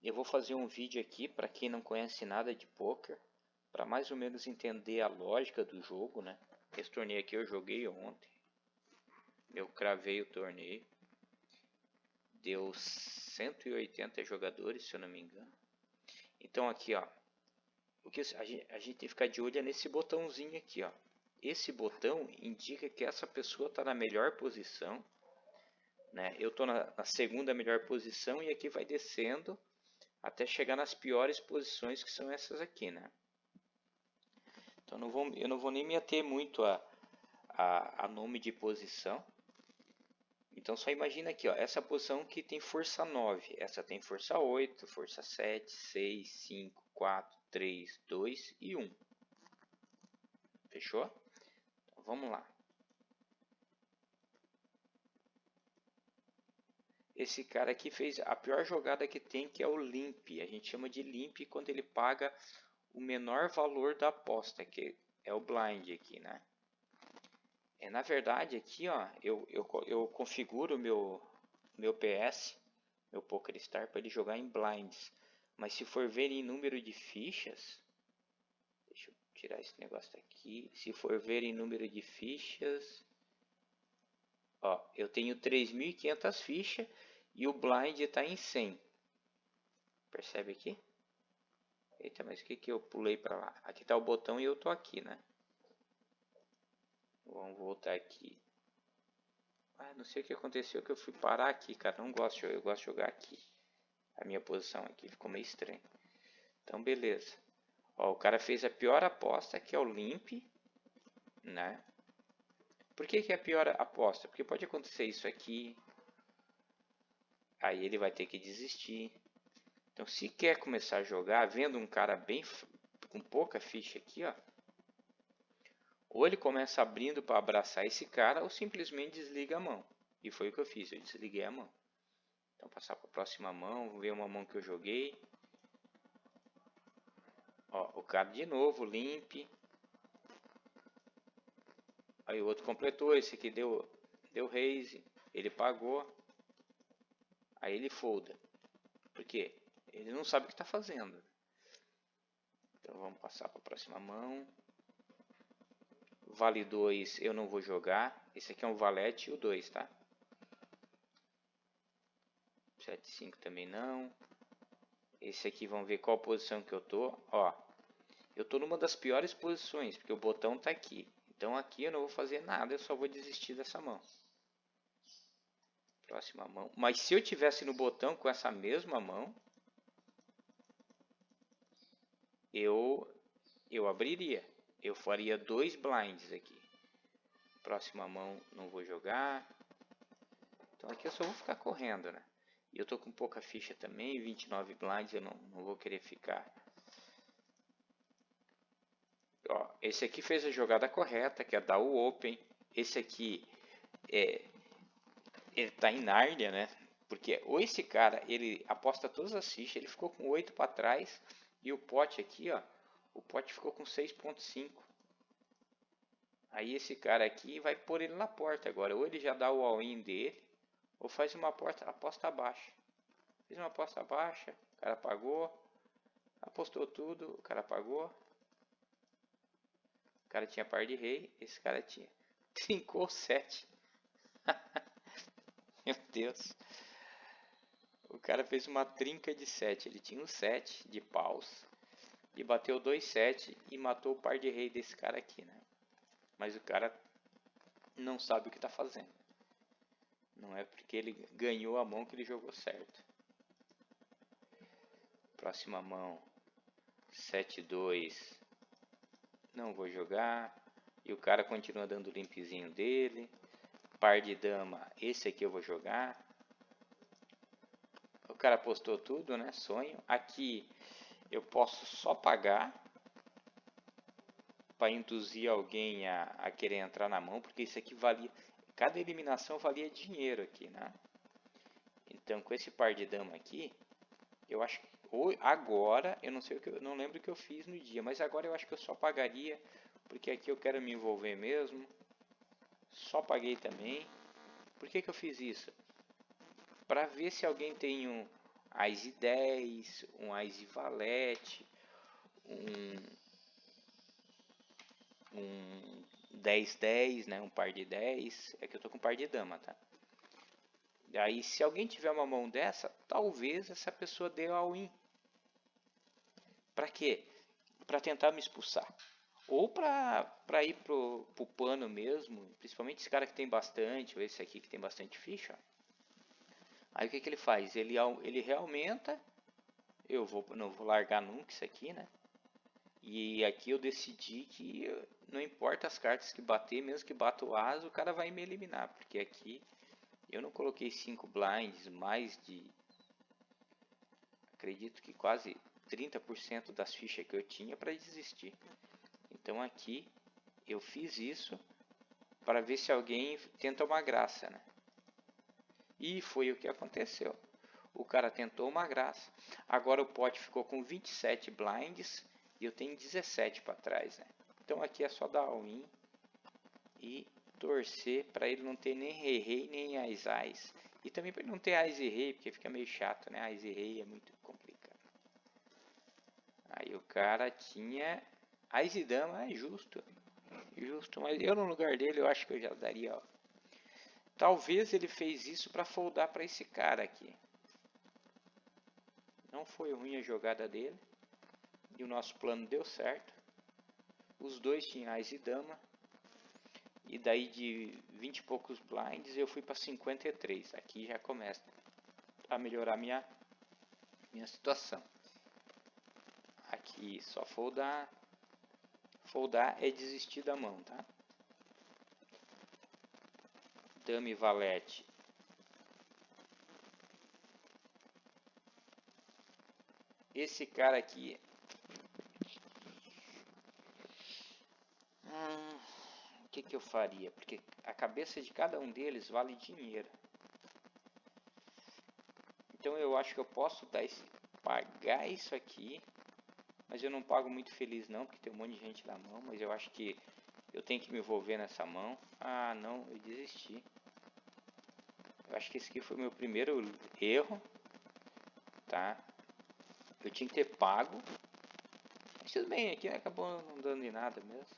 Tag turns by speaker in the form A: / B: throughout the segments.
A: Eu vou fazer um vídeo aqui para quem não conhece nada de poker, para mais ou menos entender a lógica do jogo, né? Esse torneio aqui eu joguei ontem, eu cravei o torneio, deu 180 jogadores, se eu não me engano. Então aqui, ó, o que a gente tem que ficar de olho é nesse botãozinho aqui, ó. Esse botão indica que essa pessoa está na melhor posição, né? Eu estou na segunda melhor posição e aqui vai descendo até chegar nas piores posições, que são essas aqui, né? Então eu não vou nem me ater muito a nome de posição. Então só imagina aqui, ó, essa posição que tem força 9, essa tem força 8, força 7, 6, 5, 4, 3, 2 e 1. Fechou? Então, vamos lá. Esse cara aqui fez a pior jogada que tem, que é o limp. A gente chama de limp quando ele paga o menor valor da aposta, que é o blind aqui, né? Na verdade aqui, ó, eu configuro meu PS, meu PokerStars, para ele jogar em blinds. Mas se for ver em número de fichas, deixa eu tirar esse negócio daqui. Se for ver em número de fichas, ó, eu tenho 3.500 fichas e o blind está em 100. Percebe aqui? Eita, mas o que eu pulei para lá? Aqui está o botão e eu tô aqui, né? Vamos voltar aqui. Não sei o que aconteceu que eu fui parar aqui, cara. Não gosto, eu gosto de jogar aqui. A minha posição aqui ficou meio estranho. Então, beleza. Ó, o cara fez a pior aposta, que é o limp, né? Por que é a pior aposta? Porque pode acontecer isso aqui. Aí ele vai ter que desistir. Então, se quer começar a jogar, vendo um cara bem com pouca ficha aqui, ó, ou ele começa abrindo para abraçar esse cara, ou simplesmente desliga a mão. E foi o que eu fiz, eu desliguei a mão. Então, passar para a próxima mão, vou ver uma mão que eu joguei. Ó, o cara de novo, limp. Aí o outro completou, esse aqui deu raise, ele pagou. Aí ele folda. Por quê? Ele não sabe o que está fazendo. Então vamos passar para a próxima mão. Vale 2 eu não vou jogar. Esse aqui é um valete e o 2, tá? 7, 5 também não. Esse aqui vamos ver qual posição que eu tô. Ó, eu tô numa das piores posições, porque o botão tá aqui. Então aqui eu não vou fazer nada, eu só vou desistir dessa mão. Próxima mão. Mas se eu tivesse no botão com essa mesma mão, eu abriria. Eu faria 2 blinds aqui. Próxima mão não vou jogar. Então aqui eu só vou ficar correndo, né? E eu tô com pouca ficha também, 29 blinds, eu não vou querer ficar. Ó, esse aqui fez a jogada correta, que é dar o open. Esse aqui ele tá em Nárnia, né? Porque ou esse cara, ele aposta todas as fichas, ele ficou com 8 para trás. E o pote aqui, ó, o pote ficou com 6.5. Aí esse cara aqui vai pôr ele na porta agora. Ou ele já dá o all-in dele, ou faz uma aposta baixa. Fiz uma aposta baixa, o cara pagou. Apostou tudo, o cara pagou. O cara tinha par de rei, esse cara tinha. Trincou 7. Meu Deus. O cara fez uma trinca de 7. Ele tinha um 7 de paus. E bateu 2 7 e matou o par de rei desse cara aqui, né? Mas o cara não sabe o que está fazendo. Não é porque ele ganhou a mão que ele jogou certo. Próxima mão. 7 2. Não vou jogar. E o cara continua dando o limpzinho dele. Par de dama. Esse aqui eu vou jogar. O cara postou tudo, né? Sonho. Aqui eu posso só pagar para induzir alguém a querer entrar na mão, porque isso aqui valia, cada eliminação valia dinheiro aqui, né? Então com esse par de dama aqui, eu acho que agora, eu não sei o que, eu não lembro o que eu fiz no dia, mas agora eu acho que eu só pagaria, porque aqui eu quero me envolver mesmo. Só paguei também. Por que eu fiz isso? Para ver se alguém tem Ás e 10, um Ás e valete, um 10-10, né? Um par de 10. É que eu tô com um par de dama, tá? Aí, se alguém tiver uma mão dessa, talvez essa pessoa dê all-in. Pra quê? Pra tentar me expulsar. Ou pra ir pro pano mesmo, principalmente esse cara que tem bastante, ou esse aqui que tem bastante ficha. Aí o que ele faz? Ele realmente, não vou largar nunca isso aqui, né? E aqui eu decidi que não importa as cartas que bater, mesmo que bata o as, o cara vai me eliminar. Porque aqui eu não coloquei 5 blinds, mais de, acredito que quase 30% das fichas que eu tinha para desistir. Então aqui eu fiz isso para ver se alguém tenta uma graça, né? E foi o que aconteceu. O cara tentou uma graça. Agora o pote ficou com 27 blinds e eu tenho 17 para trás, né? Então aqui é só dar all-in e torcer para ele não ter nem rei nem ás. E também para ele não ter ás e rei, porque fica meio chato, né? Ás e rei é muito complicado. Aí o cara tinha ás e dama, é justo. Justo, mas eu no lugar dele eu acho que eu já daria, ó. Talvez ele fez isso para foldar para esse cara aqui. Não foi ruim a jogada dele. E o nosso plano deu certo. Os dois tinham ás e dama. E daí de 20 e poucos blinds eu fui para 53. Aqui já começa a melhorar minha situação. Aqui só foldar. Foldar é desistir da mão, tá? Dama e valete. Esse cara aqui. O que eu faria? Porque a cabeça de cada um deles vale dinheiro. Então eu acho que eu posso pagar isso aqui. Mas eu não pago muito feliz não, porque tem um monte de gente na mão. Mas eu acho que eu tenho que me envolver nessa mão. Ah, não, eu desisti. Eu acho que esse aqui foi o meu primeiro erro. Tá? Eu tinha que ter pago. Mas tudo bem, aqui acabou não dando em nada mesmo.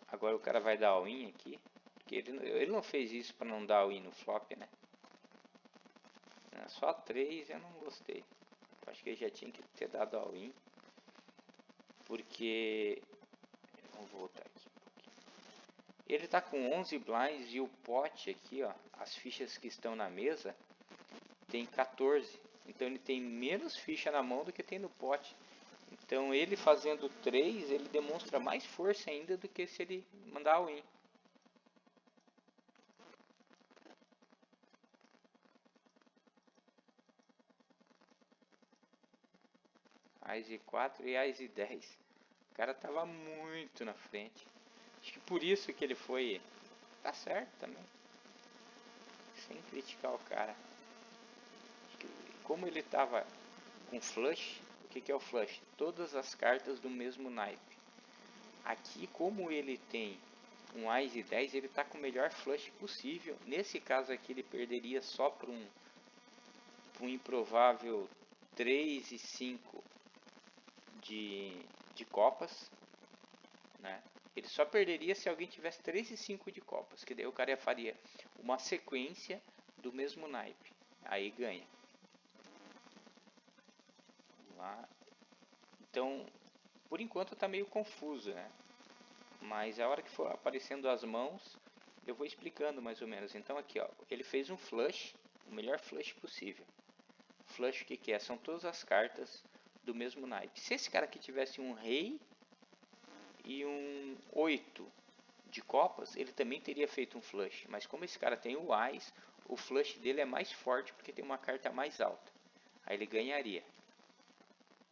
A: Agora o cara vai dar all-in aqui. Porque ele não fez isso para não dar all-in no flop, né? Só 3 eu não gostei. Eu acho que ele já tinha que ter dado all-in. Porque... Vamos voltar aqui um pouquinho. Ele tá com 11 blinds e o pote aqui, ó. As fichas que estão na mesa tem 14. Então ele tem menos ficha na mão do que tem no pote. Então ele fazendo 3, ele demonstra mais força ainda do que se ele mandar all-in. Ás e 4 e Ás e 10. O cara tava muito na frente. Acho que por isso que ele foi... Tá certo também. Sem criticar o cara. Como ele tava com flush, o que é o flush? Todas as cartas do mesmo naipe. Aqui, como ele tem um Ás e 10, ele tá com o melhor flush possível. Nesse caso aqui, ele perderia só para um improvável 3 e 5 de copas, né? Ele só perderia se alguém tivesse 3 e 5 de copas, que daí o cara faria uma sequência do mesmo naipe. Aí ganha. Vamos lá. Então, por enquanto tá meio confuso, né? Mas a hora que for aparecendo as mãos, eu vou explicando mais ou menos. Então aqui, ó, ele fez um flush, o melhor flush possível. Flush o que é? São todas as cartas do mesmo naipe. Se esse cara aqui tivesse um rei e um 8 de copas, ele também teria feito um flush. Mas como esse cara tem o ás, o flush dele é mais forte porque tem uma carta mais alta. Aí ele ganharia.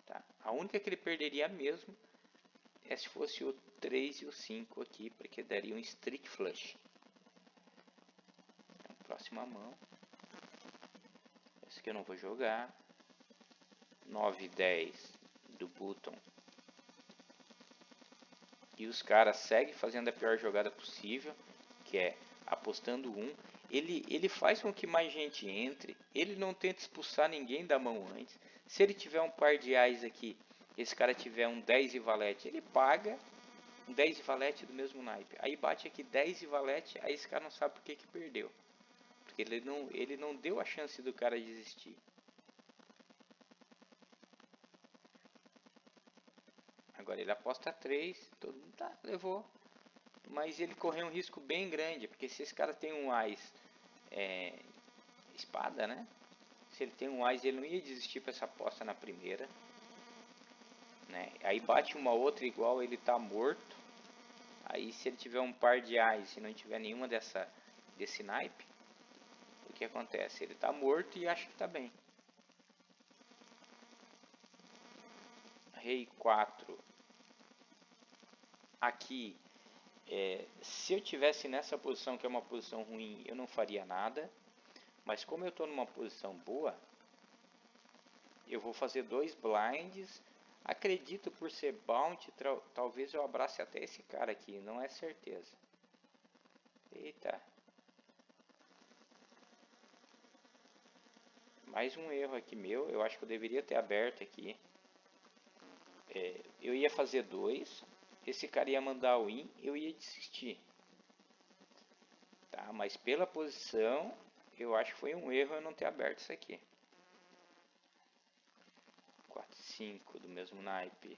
A: Tá? A única que ele perderia mesmo é se fosse o 3 e o 5 aqui, porque daria um streak flush. Então, próxima mão. Esse aqui eu não vou jogar. 9 e 10 do button. E os caras seguem fazendo a pior jogada possível, que é apostando 1. Ele faz com que mais gente entre, ele não tenta expulsar ninguém da mão antes. Se ele tiver um par de ais aqui, esse cara tiver um 10 e valete, ele paga um 10 e valete do mesmo naipe. Aí bate aqui 10 e valete, aí esse cara não sabe por que perdeu. Porque ele não deu a chance do cara desistir. Agora ele aposta 3, todo mundo tá, levou. Mas ele correu um risco bem grande, porque se esse cara tem um ás espada, né? Se ele tem um ás, ele não ia desistir para essa aposta na primeira. Né? Aí bate uma outra igual, ele tá morto. Aí se ele tiver um par de ás e não tiver nenhuma desse naipe, o que acontece? Ele tá morto e acha que tá bem. Rei 4. Aqui, se eu tivesse nessa posição, que é uma posição ruim, eu não faria nada. Mas como eu estou numa posição boa, eu vou fazer 2 blinds. Acredito por ser bounty, talvez eu abrace até esse cara aqui, não é certeza. Eita. Mais um erro aqui meu, eu acho que eu deveria ter aberto aqui. Eu ia fazer 2, esse cara ia mandar o win, eu ia desistir. Tá, mas pela posição, eu acho que foi um erro eu não ter aberto isso aqui. 4, 5 do mesmo naipe.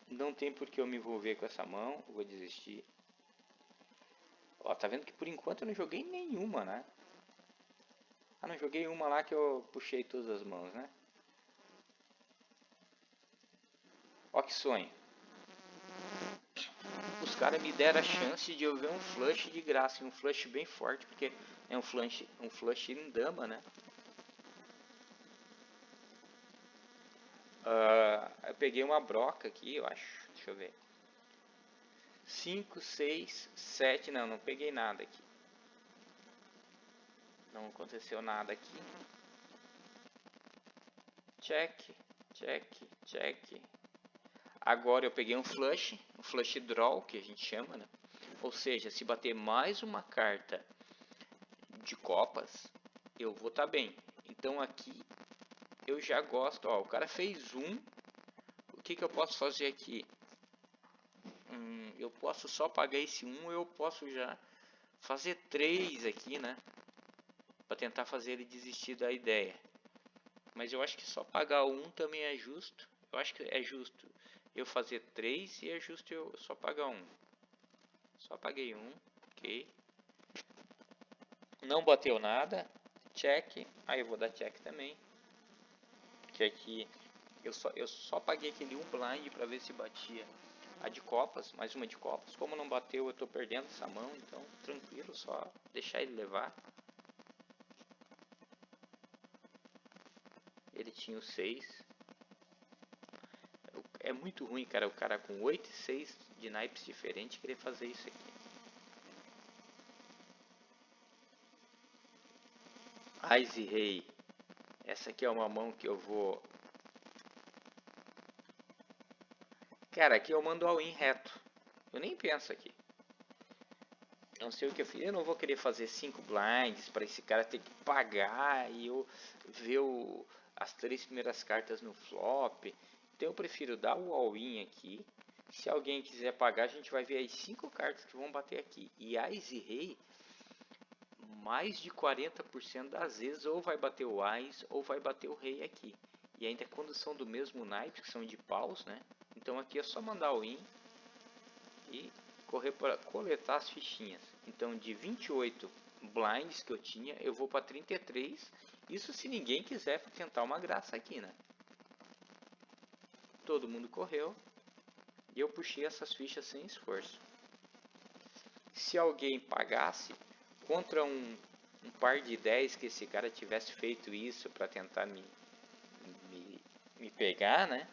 A: Não tem por que eu me envolver com essa mão, eu vou desistir. Ó, tá vendo que por enquanto eu não joguei nenhuma, né? Ah, não joguei uma lá que eu puxei todas as mãos, né? Ó que sonho. Os caras me deram a chance de eu ver um flush de graça, um flush bem forte, porque é um flush em dama, né? Eu peguei uma broca aqui, eu acho. Deixa eu ver. 5, 6, 7. Não peguei nada aqui. Não aconteceu nada aqui. Check, check, check. Agora eu peguei um flush draw, que a gente chama, né? Ou seja, se bater mais uma carta de copas, eu vou estar bem. Então aqui eu já gosto, ó, o cara fez um. O que eu posso fazer aqui? Eu posso só pagar esse um, eu posso já fazer 3 aqui, né? Para tentar fazer ele desistir da ideia. Mas eu acho que só pagar um também é justo. Eu acho que é justo eu fazer 3 e é justo eu só pagar um. Só paguei um, ok. Não bateu nada, check. Aí eu vou dar check também. Que aqui eu só paguei aquele um blind para ver se batia a de copas, mais uma de copas. Como não bateu, eu estou perdendo essa mão, então tranquilo, só deixar ele levar. Ele tinha o 6. É muito ruim, cara, o cara com 8 e 6 de naipes diferentes querer fazer isso aqui. Ás e rei. Essa aqui é uma mão que eu vou... Cara, aqui eu mando all-in reto. Eu nem penso aqui. Não sei o que eu fiz. Eu não vou querer fazer 5 blinds para esse cara ter que pagar e eu ver as 3 primeiras cartas no flop. Então eu prefiro dar o all-in aqui. Se alguém quiser pagar, a gente vai ver as 5 cartas que vão bater aqui. E Ás e Rei, mais de 40% das vezes ou vai bater o Ás ou vai bater o Rei aqui. E ainda quando são do mesmo naipe, que são de paus, né? Então aqui é só mandar o in e correr para coletar as fichinhas. Então de 28 blinds que eu tinha, eu vou para 33. Isso se ninguém quiser tentar uma graça aqui, né? Todo mundo correu e eu puxei essas fichas sem esforço. Se alguém pagasse contra um par de 10 que esse cara tivesse feito isso para tentar me pegar, né?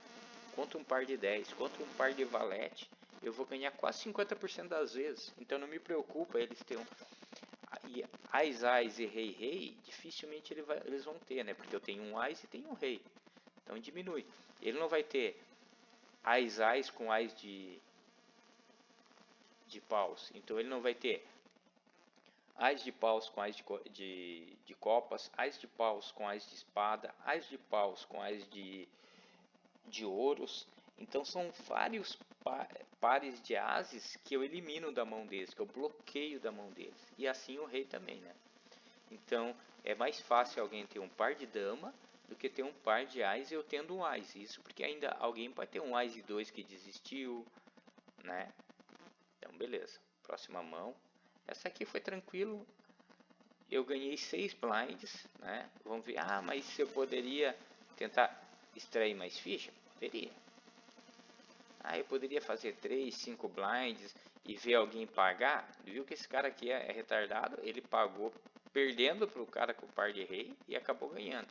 A: Contra um par de 10, contra um par de valete, eu vou ganhar quase 50% das vezes. Então não me preocupa eles terem Ás e rei, dificilmente eles vão ter, né? Porque eu tenho um Ás e tenho um rei. Então diminui. Ele não vai ter Ás com Ás de paus. Então ele não vai ter Ás de paus com ás de copas, ás de paus com ás de espada, ás de paus com ás de ouros. Então são vários pares de ases que eu elimino da mão deles, que eu bloqueio da mão deles. E assim o rei também, né? Então é mais fácil alguém ter um par de dama do que ter um par de ás e eu tendo um ás. Isso porque ainda alguém pode ter um ás e 2 que desistiu, né? Então beleza, próxima mão. Essa aqui foi tranquilo. Eu ganhei 6 blinds, né? Vamos ver, mas se eu poderia tentar extrair mais ficha? Poderia. Eu poderia fazer 3, 5 blinds e ver alguém pagar. Viu que esse cara aqui é retardado? Ele pagou perdendo para o cara com o par de rei e acabou ganhando.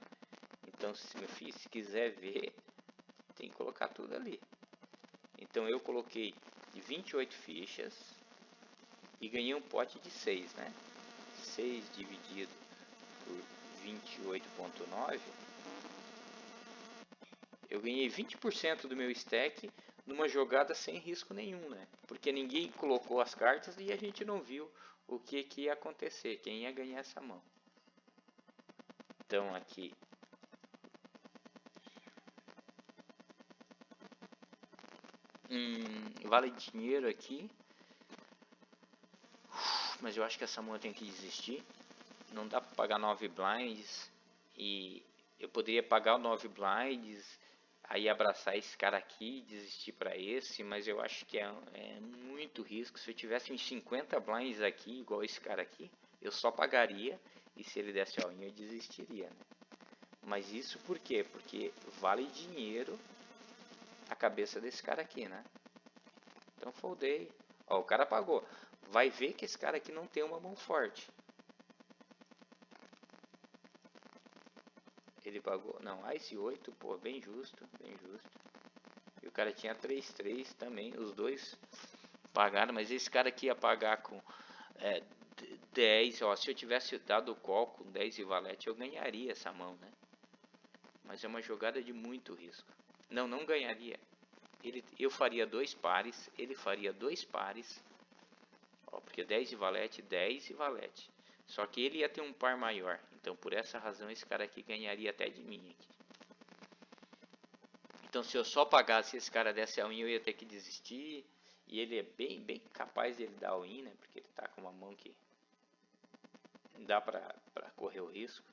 A: Então, meu filho, se quiser ver, tem que colocar tudo ali. Então, eu coloquei de 28 fichas e ganhei um pote de 6, né? 6 dividido por 28,9. Eu ganhei 20% do meu stack numa jogada sem risco nenhum, né? Porque ninguém colocou as cartas e a gente não viu o que ia acontecer, quem ia ganhar essa mão. Então aqui vale dinheiro aqui, mas eu acho que essa mão eu tenho que desistir. Não dá para pagar 9 blinds e eu poderia pagar 9 blinds, aí abraçar esse cara aqui e desistir para esse, mas eu acho que é muito risco. Se eu tivesse uns 50 blinds aqui, igual esse cara aqui, eu só pagaria e se ele desse all-in eu desistiria, né? Mas isso por quê? Porque vale dinheiro a cabeça desse cara aqui, né? Então foldei. Ó, o cara pagou. Vai ver que esse cara aqui não tem uma mão forte. Ele pagou, não, Ice 8, pô, bem justo, bem justo. E o cara tinha 3-3 também, os dois pagaram, mas esse cara aqui ia pagar com 10, ó, se eu tivesse dado o call com 10 e valete, eu ganharia essa mão, né? Mas é uma jogada de muito risco. Não ganharia. Eu faria 2 pares, ele faria 2 pares, ó, porque 10 e valete, 10 e valete. Só que ele ia ter um par maior. Então, por essa razão, esse cara aqui ganharia até de mim aqui. Então, se eu só pagasse esse cara desse all-in, eu ia ter que desistir. E ele é bem capaz de ele dar all-in, né? Porque ele tá com uma mão que dá pra correr o risco.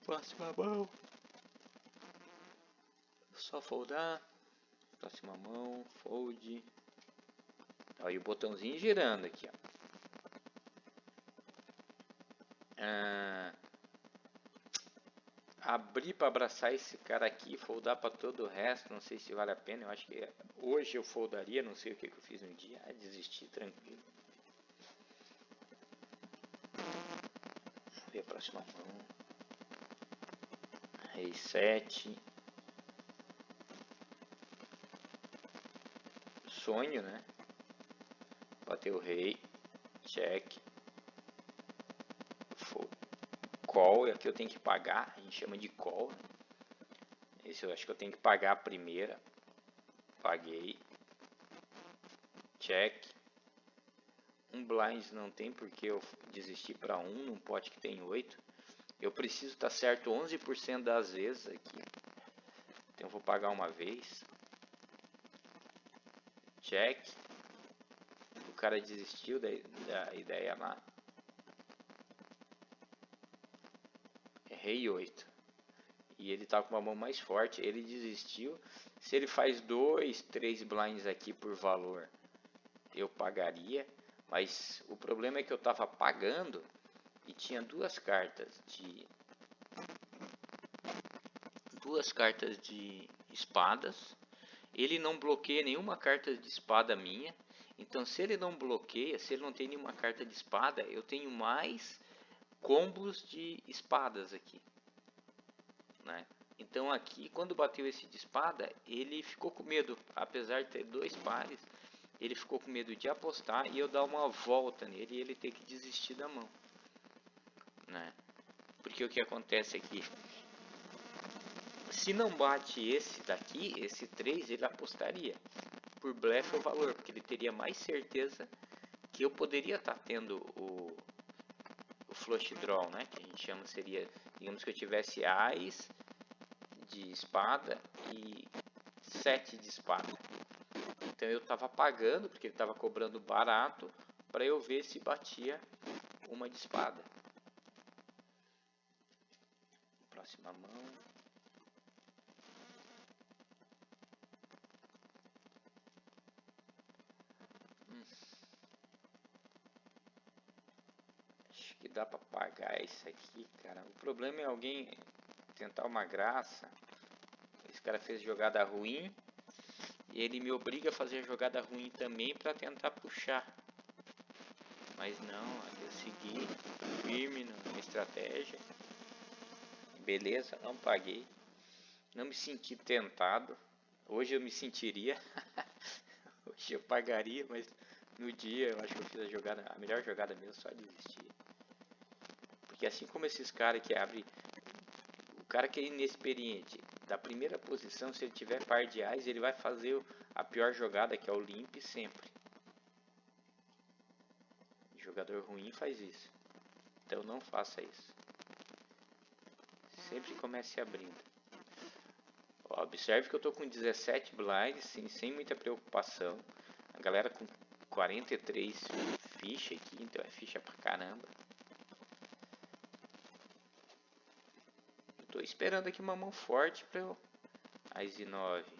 A: Próxima mão. Só foldar. Próxima mão, fold. Aí o botãozinho girando aqui, ó. Abrir para abraçar esse cara aqui, foldar para todo o resto, não sei se vale a pena. Eu acho que hoje eu foldaria, não sei o que eu fiz um dia, desistir tranquilo. Vamos ver a próxima mão. Rei 7. Sonho, né? Bateu o rei, check. Call, aqui eu tenho que pagar, a gente chama de call, né? Esse eu acho que eu tenho que pagar a primeira. Paguei. Check. Um blind não tem porque eu desisti para 1 num pote que tem 8. Eu preciso estar certo 11% das vezes aqui. Então eu vou pagar uma vez. Check. O cara desistiu da ideia lá. Rei 8. E ele tá com uma mão mais forte. Ele desistiu. Se ele faz 2, 3 blinds aqui por valor, eu pagaria. Mas o problema é que eu tava pagando e tinha duas cartas de espadas. Ele não bloqueia nenhuma carta de espada minha. Então se ele não bloqueia, se ele não tem nenhuma carta de espada, eu tenho mais combos de espadas aqui, né? Então aqui, quando bateu esse de espada, ele ficou com medo, apesar de ter 2 pares, ele ficou com medo de apostar e eu dar uma volta nele e ele ter que desistir da mão, né? Porque o que acontece aqui, se não bate esse daqui, esse 3, ele apostaria por blefe ou valor, porque ele teria mais certeza que eu poderia estar tendo o flush draw, né? Que a gente chama, seria, digamos que eu tivesse ás de espada e 7 de espada. Então eu estava pagando, porque ele estava cobrando barato, para eu ver se batia uma de espada. Próxima mão. Acho que dá para pagar isso aqui, cara. O problema é alguém tentar uma graça. Esse cara fez jogada ruim e ele me obriga a fazer jogada ruim também para tentar puxar. Mas não, eu segui firme na estratégia. Beleza, não paguei. Não me senti tentado. Hoje eu me sentiria. Hoje eu pagaria, mas no dia eu acho que eu fiz a melhor jogada mesmo, só desistir. Porque assim como esses caras que abrem, o cara que é inexperiente, da primeira posição, se ele tiver par de ás, ele vai fazer a pior jogada, que é o limp, sempre. O jogador ruim faz isso. Então não faça isso. Sempre comece abrindo. Ó, observe que eu estou com 17 blinds, sem muita preocupação. A galera com 43 fichas aqui, então é ficha pra caramba. Tô esperando aqui uma mão forte para eu... Ás e 9.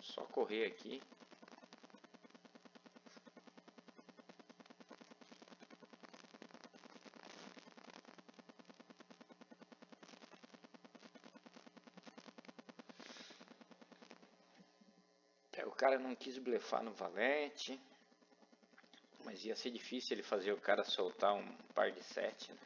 A: Só correr aqui. O cara não quis blefar no valete. Mas ia ser difícil ele fazer o cara soltar um par de 7, né?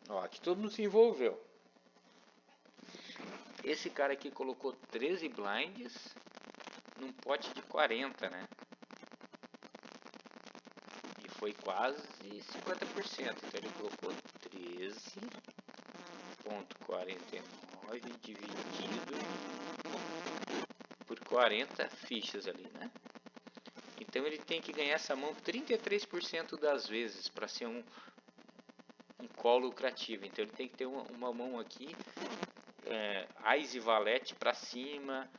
A: Ó, aqui todo mundo se envolveu. Esse cara aqui colocou 13 blinds num pote de 40, né? E foi quase 50%. Então ele colocou 13,49 dividido por 40 fichas ali, né? Então ele tem que ganhar essa mão 33% das vezes para ser um call lucrativo. Então ele tem que ter uma mão aqui, ás e valete para cima,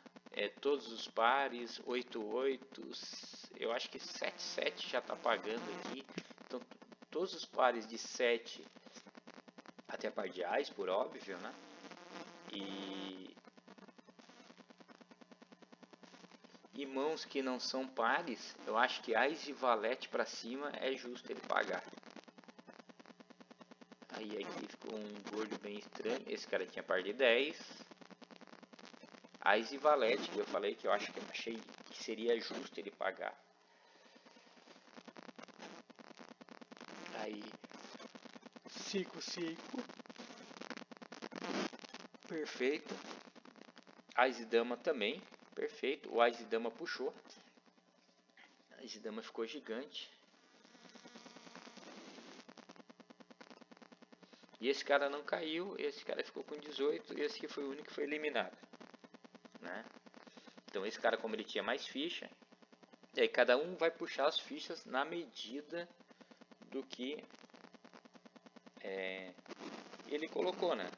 A: todos os pares, 8-8, eu acho que 7-7 já está pagando aqui. Então todos os pares de 7 até a par de ás, por óbvio, né? E mãos que não são pares, eu acho que ás e valete para cima é justo ele pagar. Aí aqui ficou um gordo bem estranho. Esse cara tinha par de 10. Ás e valete, que eu falei que eu achei que seria justo ele pagar. Aí 5-5. Perfeito. Ás e dama também. Perfeito. O ás e dama puxou. Ás e dama ficou gigante. E esse cara não caiu. Esse cara ficou com 18. E esse aqui foi o único que foi eliminado, né? Então esse cara, como ele tinha mais ficha, e aí cada um vai puxar as fichas na medida do que ele colocou, né?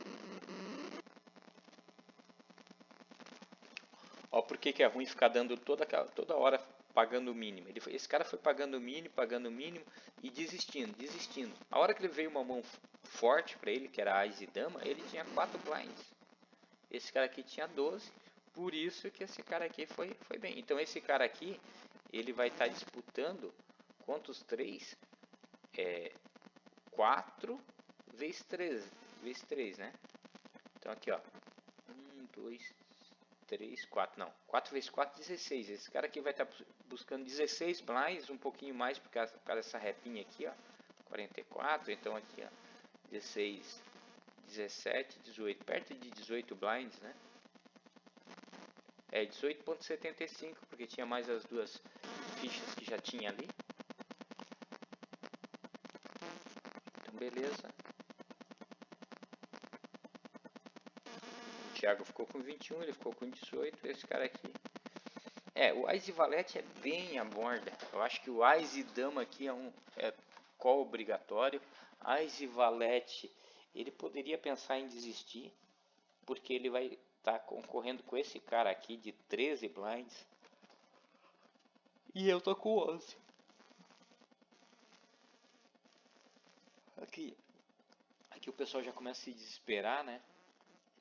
A: Ó, por que é ruim ficar dando toda hora pagando o mínimo? Esse cara foi pagando o mínimo e desistindo. A hora que ele veio uma mão forte para ele, que era ás e dama, ele tinha 4 blinds. Esse cara aqui tinha 12, por isso que esse cara aqui foi bem. Então esse cara aqui, ele vai estar disputando quantos 3? 4 vezes 3, né? Então aqui, ó, 1, 2, 3, 4, não, 4 vezes 4, 16. Esse cara aqui vai estar buscando 16 blinds, um pouquinho mais por causa dessa repinha aqui, ó, 44. Então aqui, ó, 16, 17, 18, perto de 18 blinds, né? 18,75, porque tinha mais as duas fichas que já tinha ali. Então beleza. Thiago ficou com 21, ele ficou com 18, esse cara aqui. O Ás e Valete é bem a borda. Eu acho que o Ás e Dama aqui é call obrigatório. Ás e Valete, ele poderia pensar em desistir, porque ele vai estar concorrendo com esse cara aqui de 13 blinds. E eu tô com 11. Aqui o pessoal já começa a se desesperar, né?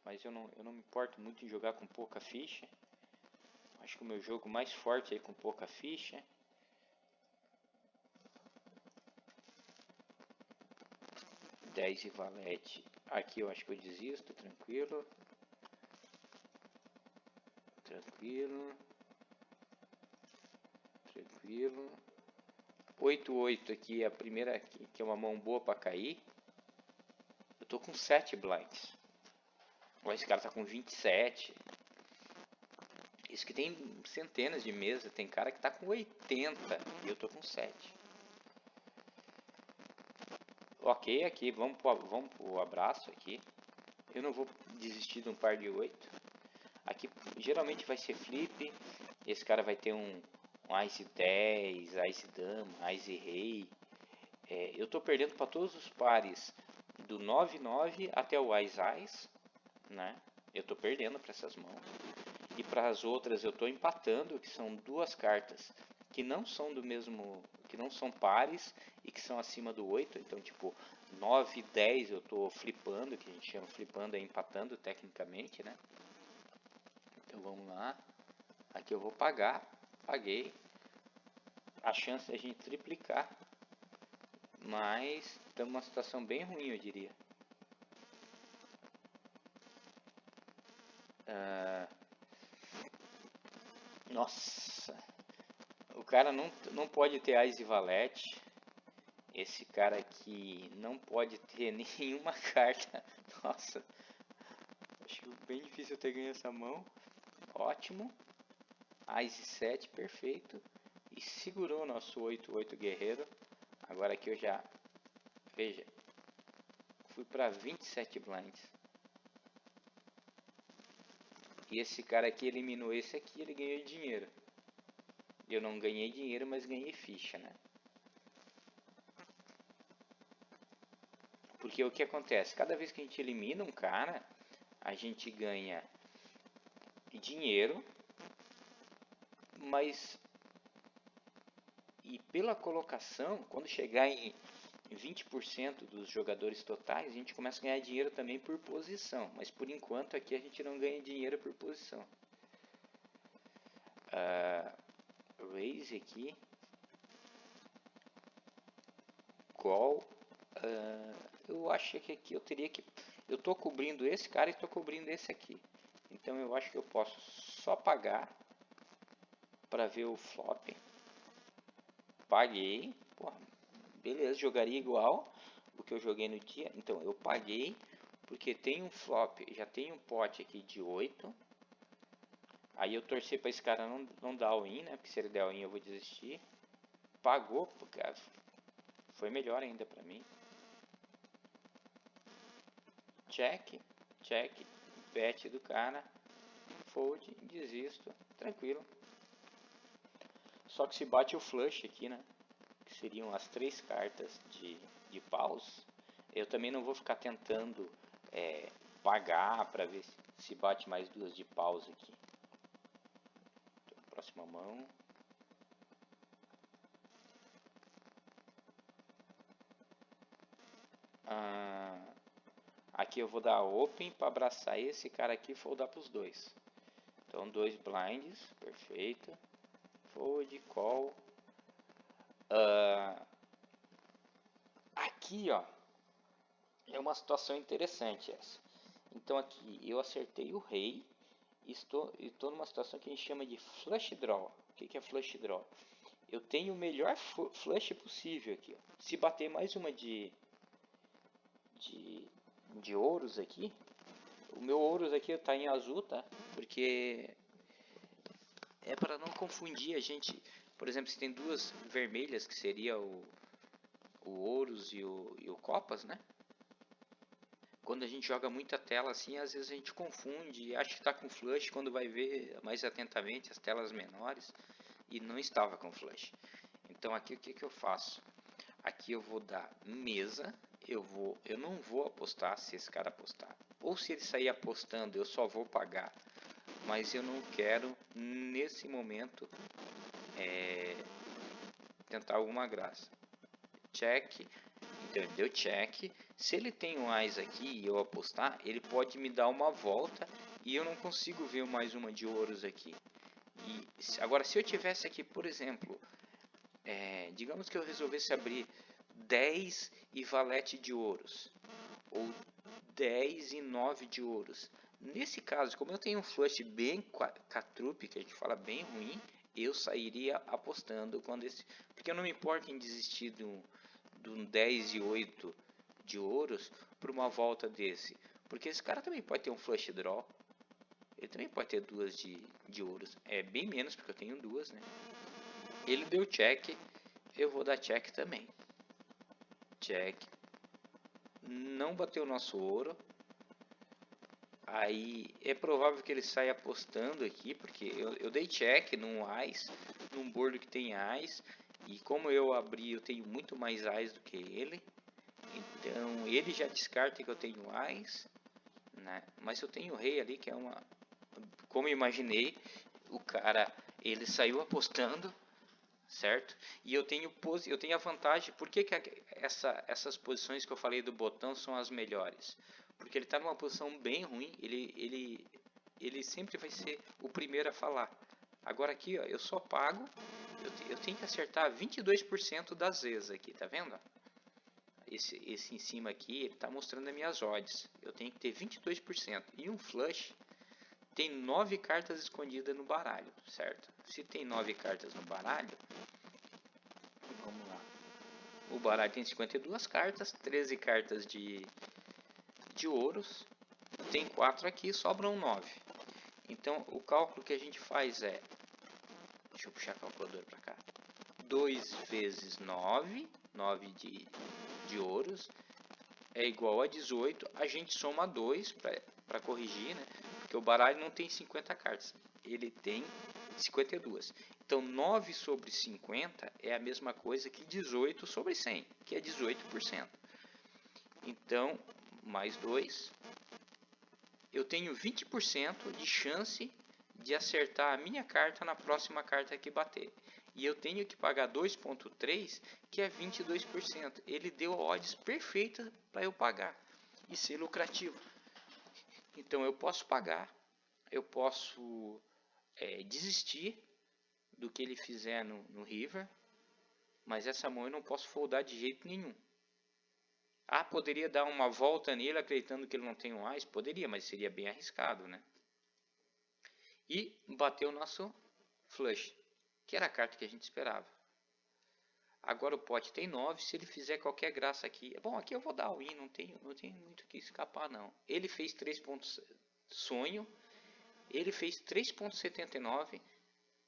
A: Mas eu não me importo muito em jogar com pouca ficha. Acho que o meu jogo mais forte é com pouca ficha. Dez e valete. Aqui eu acho que eu desisto, tranquilo. Tranquilo. 8-8 aqui é a primeira aqui, que é uma mão boa para cair. Eu tô com 7 blinds. Esse cara tá com 27. Isso que tem centenas de mesas. Tem cara que tá com 80 e eu tô com 7. Ok, aqui vamos pro abraço aqui. Eu não vou desistir de um par de 8. Aqui geralmente vai ser flip. Esse cara vai ter um Ás 10, Ás Dama, Ás Rei. Eu tô perdendo para todos os pares do 9-9 até o Ás, né? Eu tô perdendo para essas mãos. E para as outras eu tô empatando, que são duas cartas que não são do mesmo, que não são pares e que são acima do 8. Então, tipo, 9 e 10 eu tô flipando, que a gente chama flipando, é empatando tecnicamente, né? Então vamos lá. Aqui eu vou pagar. Paguei. A chance é a gente triplicar. Mas estamos numa situação bem ruim, eu diria. Nossa. O cara não pode ter Ás e Valete. Esse cara aqui não pode ter nenhuma carta. Nossa. Acho bem difícil eu ter ganho essa mão. Ótimo. Ás e 7, perfeito. E segurou o nosso 8-8 guerreiro. Agora aqui eu já... Veja. Fui para 27 blinds. E esse cara aqui eliminou esse aqui, ele ganhou dinheiro. Eu não ganhei dinheiro, mas ganhei ficha, né? Porque o que acontece? Cada vez que a gente elimina um cara, a gente ganha dinheiro, mas... E pela colocação, quando chegar em 20% dos jogadores totais, a gente começa a ganhar dinheiro também por posição. Mas por enquanto aqui a gente não ganha dinheiro por posição. Raise aqui. Call. Eu acho que aqui eu teria que... Eu tô cobrindo esse cara e tô cobrindo esse aqui. Então eu acho que eu posso só pagar para ver o flop. Paguei. Porra, beleza, jogaria igual o que eu joguei no dia. Então eu paguei porque tem um flop, já tem um pote aqui de 8. Aí eu torci para esse cara não dar all-in, né? Porque se ele der all-in eu vou desistir. Pagou, porque foi melhor ainda para mim. Check, bet do cara. Fold, desisto, tranquilo. Só que se bate o flush aqui, né? Que seriam as 3 cartas de paus. Eu também não vou ficar tentando pagar para ver se bate mais 2 de paus aqui. Então, próxima mão. Aqui eu vou dar open para abraçar esse cara aqui e foldar para os dois. Então 2 blinds, perfeito. Fold, call. Aqui, ó, é uma situação interessante essa. Então aqui eu acertei o rei e estou numa situação que a gente chama de flush draw. O que é flush draw? Eu tenho o melhor flush possível aqui. Ó. Se bater mais uma de ouros aqui, o meu ouros aqui está em azul, tá? Porque é para não confundir a gente. Por exemplo, se tem duas vermelhas, que seria o ouros e o copas, né? quando a gente joga muita tela assim, às vezes a gente confunde e acha que está com flush, quando vai ver mais atentamente as telas menores e não estava com flush. Então aqui o que que eu faço? Aqui eu vou dar mesa, eu não vou apostar se esse cara apostar. Ou se ele sair apostando, eu só vou pagar. Mas eu não quero, nesse momento, tentar alguma graça. Check. Então ele deu check. Se ele tem um AIS aqui e eu apostar, ele pode me dar uma volta e eu não consigo ver mais uma de ouros aqui. E agora, se eu tivesse aqui, por exemplo, digamos que eu resolvesse abrir 10 e valete de ouros, ou 10 e 9 de ouros. Nesse caso, como eu tenho um flush bem catrupe, que a gente fala bem ruim, eu sairia apostando quando esse... Porque eu não me importo em desistir de um 10 e 8 de ouros por uma volta desse. Porque esse cara também pode ter um flush draw. Ele também pode ter duas de ouros. É bem menos, porque eu tenho duas, né? Ele deu check, eu vou dar check também. Check. Não bateu o nosso ouro. Aí é provável que ele saia apostando aqui, porque eu dei check num AIS, num board que tem AIS. E como eu abri, eu tenho muito mais AIS do que ele. Então ele já descarta que eu tenho AIS, né? Mas eu tenho rei ali, que é uma... Como eu imaginei, o cara, ele saiu apostando, certo? E eu tenho a vantagem. Por que essas posições que eu falei do botão são as melhores? Porque ele está numa posição bem ruim, ele sempre vai ser o primeiro a falar. Agora aqui, ó, eu só pago, eu tenho que acertar 22% das vezes aqui, tá vendo? Esse em cima aqui, ele está mostrando as minhas odds. Eu tenho que ter 22%. E um flush tem 9 cartas escondidas no baralho, certo? Se tem 9 cartas no baralho, vamos lá. O baralho tem 52 cartas, 13 cartas de ouros. Tem 4 aqui, sobram 9. Então, o cálculo que a gente faz é... Deixa eu puxar a calculadora para cá. 2 vezes 9, 9 de ouros, é igual a 18. A gente soma 2 para corrigir, né? Porque o baralho não tem 50 cartas, ele tem 52. Então 9 sobre 50 é a mesma coisa que 18 sobre 100, que é 18%. Então, mais 2, eu tenho 20% de chance de acertar a minha carta na próxima carta que bater. E eu tenho que pagar 2,3, que é 22%. Ele deu a odds perfeita para eu pagar e ser lucrativo. Então eu posso pagar, eu posso desistir do que ele fizer no river, mas essa mão eu não posso foldar de jeito nenhum. Ah, poderia dar uma volta nele acreditando que ele não tem um AIS? Poderia, mas seria bem arriscado, né? E bateu o nosso flush, que era a carta que a gente esperava. Agora o pote tem 9, se ele fizer qualquer graça aqui... Bom, aqui eu vou dar all-in, não tem muito que escapar não. Ele fez 3 pontos sonho, ele fez 3,79,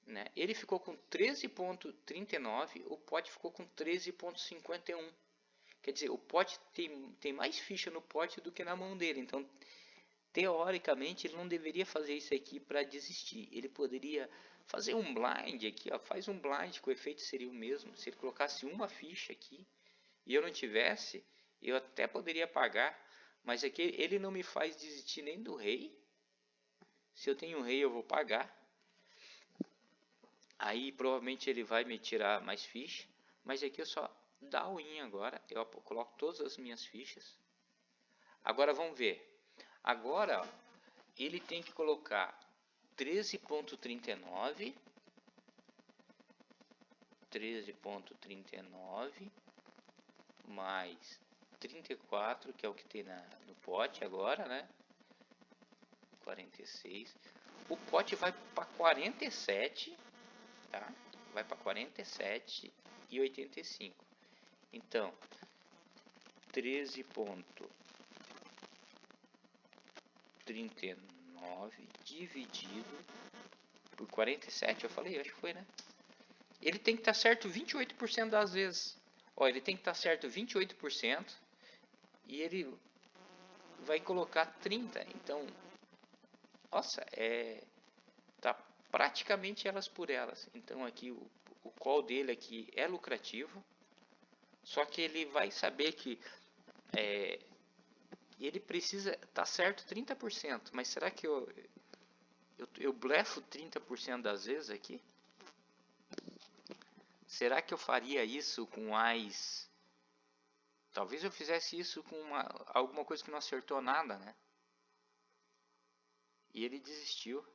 A: né? Ele ficou com 13,39, o pote ficou com 13,51. Quer dizer, o pote tem mais ficha no pote do que na mão dele. Então, teoricamente, ele não deveria fazer isso aqui para desistir. Ele poderia fazer um blind aqui, ó. Faz um blind que o efeito seria o mesmo. Se ele colocasse uma ficha aqui e eu não tivesse, eu até poderia pagar. Mas aqui ele não me faz desistir nem do rei. Se eu tenho um rei, eu vou pagar. Aí provavelmente ele vai me tirar mais ficha. Mas aqui eu só dá o win agora. Eu coloco todas as minhas fichas. Agora vamos ver. Agora ó, ele tem que colocar 13,39. 13,39 mais 34, que é o que tem no pote agora, né? 46. O pote vai para 47, tá? Vai para 47,85. Então, 13,39 dividido por 47, eu falei, acho que foi, né? Ele tem que estar certo 28% das vezes. Ó, ele tem que estar certo 28% e ele vai colocar 30. Então, nossa, tá praticamente elas por elas. Então aqui o call dele aqui é lucrativo. Só que ele vai saber que ele precisa, tá certo 30%, mas será que eu blefo 30% das vezes aqui? Será que eu faria isso com AIS? Talvez eu fizesse isso com alguma coisa que não acertou nada, né? E ele desistiu.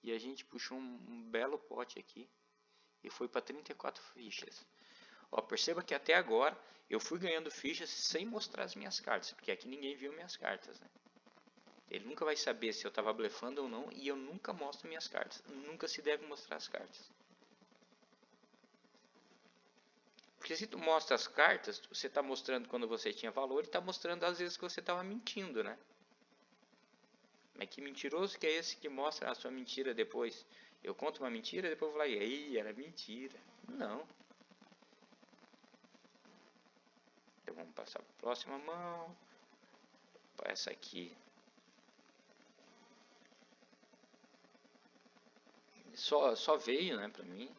A: E a gente puxou um belo pote aqui. E foi para 34 fichas. Ó, perceba que até agora eu fui ganhando fichas sem mostrar as minhas cartas. Porque aqui ninguém viu minhas cartas, né? Ele nunca vai saber se eu estava blefando ou não. E eu nunca mostro minhas cartas. Nunca se deve mostrar as cartas. Porque se tu mostra as cartas, você está mostrando quando você tinha valor e está mostrando às vezes que você estava mentindo, né? Mas que mentiroso que é esse que mostra a sua mentira depois? Eu conto uma mentira e depois eu vou lá e aí, era mentira. Não. Então vamos passar para a próxima mão. Essa aqui. Só veio, né, pra mim.